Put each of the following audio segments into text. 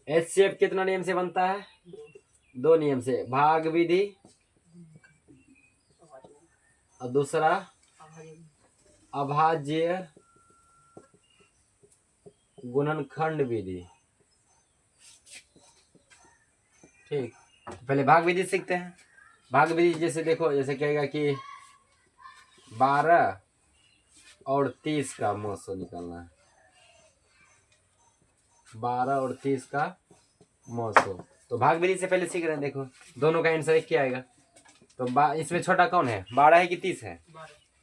HCF कितना नियम से बनता है? 2 नियम से, भाग विधि और दूसरा अभाज्य गुणनखंड विधि। ठीक, पहले भाग विधि सीखते हैं। भाग विधि जैसे देखो, जैसे कहेगा कि 12 और 30 का मौसो निकालना है। 12 और 30 का मौसो, तो भाग विधि से पहले सीख रहे हैं। देखो दोनों का आंसर एक क्या आएगा? तो इसमें छोटा कौन है? 12 है कि 30 है?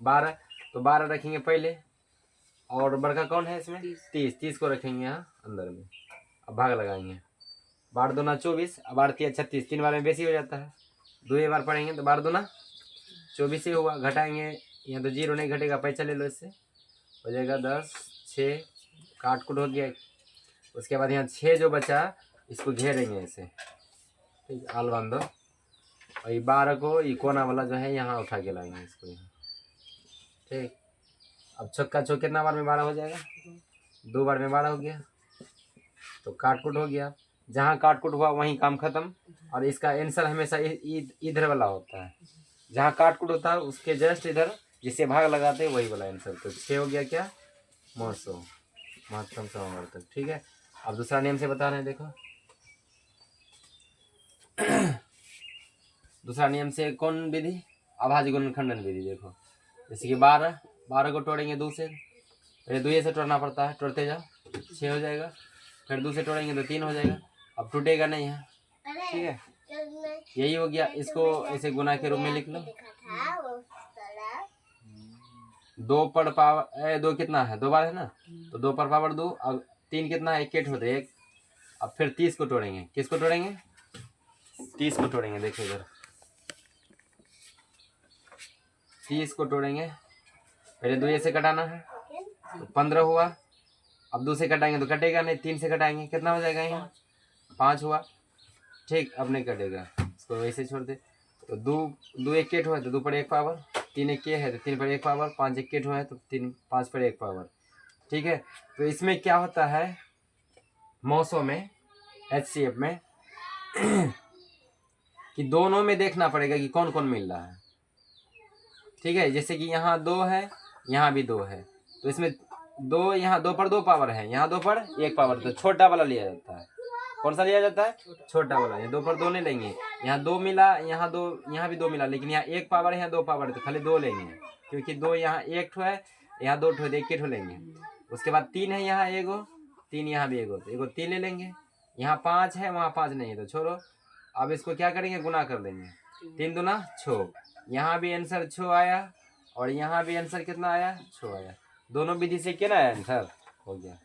12। तो 12 रखेंगे पहले, और बड़का कौन है इसमें? 30 को रखेंगे यहाँ अंदर में। अब भाग लगाएंगे, 12 दूना 24, अब 8 3 36, 3 बार में बेसी हो जाता है। 2 बार पढ़ेंगे तो 12 दूना 24 ही हुआ। घटाएंगे, यहाँ तो 0 नहीं घटेगा, पैसा ले लो, इससे हो जाएगा 10, 6 काट कुट हो गया। उसके बाद यहाँ 6 जो बचा इसको घेरेंगे ऐसे, ठीक, आल बांध दो। और ये 12 को ये कोना वाला जो है यहाँ उठा के लाएंगे इसको यहाँ, ठीक। अब छक्का चौक कितना बार में 12 हो जाएगा? 2 बार में 12 हो गया, तो काट कुट हो गया। जहाँ काट कुट हुआ वहीं काम खत्म। और इसका आंसर हमेशा इधर वाला होता है, जहाँ काट कुट होता है उसके जस्ट इधर जिससे भाग लगाते हैं वही वाला आंसर। तो 6 हो गया क्या? मौसो, महत्तम समावर्तक, ठीक है। अब दूसरा नियम से बता रहे हैं, देखो दूसरा नियम से कौन विधि? अभाज्य गुणनखंडन विधि। देखो जैसे कि 12 को तोड़ेंगे 2 से, पहले 2 से तोड़ना पड़ता है, तोड़ते जाओ, 6 हो जाएगा। फिर 2 से तोड़ेंगे तो 3 हो जाएगा। अब टूटेगा नहीं है, ठीक है, यही हो गया। इसको ऐसे गुना के रूप में लिख लो। 2 पर पावर 2 कितना है? 2 बार है ना, तो 2 पर पावर 2। अब 3 कितना है? 1 होते 1। अब फिर 30 को तोड़ेंगे। किसको तोड़ेंगे? 30 को तोड़ेंगे। देखो इधर 30 को तोड़ेंगे, पहले 2 से कटाना है तो 15 हुआ। अब 2 से कटाएंगे तो कटेगा नहीं, 3 से कटाएंगे कितना हो जाएगा? यहाँ 5 हुआ, ठीक। अब नहीं कटेगा, इसको वैसे छोड़ दे। तो 2 1 हुआ तो 2 पर 1 पावर, 3 1 है तो 3 पर 1 पावर, 5 1 हुआ है तो 3 5 पर 1 पावर, ठीक है। तो इसमें क्या होता है मौसों में, HCF में कि दोनों में देखना पड़ेगा कि कौन कौन मिल रहा है, ठीक है। जैसे कि यहाँ 2 है, यहाँ भी 2 है, तो इसमें 2, यहाँ 2 पर 2 पावर है, यहाँ 2 पर 1 पावर, तो छोटा वाला लिया जाता है। कौन सा लिया जाता है? छोटा वाला। यहाँ 2 पर 2 नहीं लेंगे, यहाँ 2 मिला, यहाँ 2, यहाँ भी 2 मिला, लेकिन यहाँ 1 पावर है, यहाँ 2 पावर है, तो खाली 2 लेंगे, क्योंकि 2 यहाँ 1 है, यहाँ 2 है, 1 लेंगे। उसके बाद 3 है, यहाँ 1, 3 यहाँ भी 1, तो 1 3 ले लेंगे। यहाँ 5 है, वहाँ 5 नहीं है, तो छोड़ो। अब इसको क्या करेंगे? गुना कर देंगे, 3 दूना 6। यहाँ भी आंसर 6 आया, और यहाँ भी आंसर कितना आया? 6 आया। दोनों विधि से क्या आया आंसर? हो गया।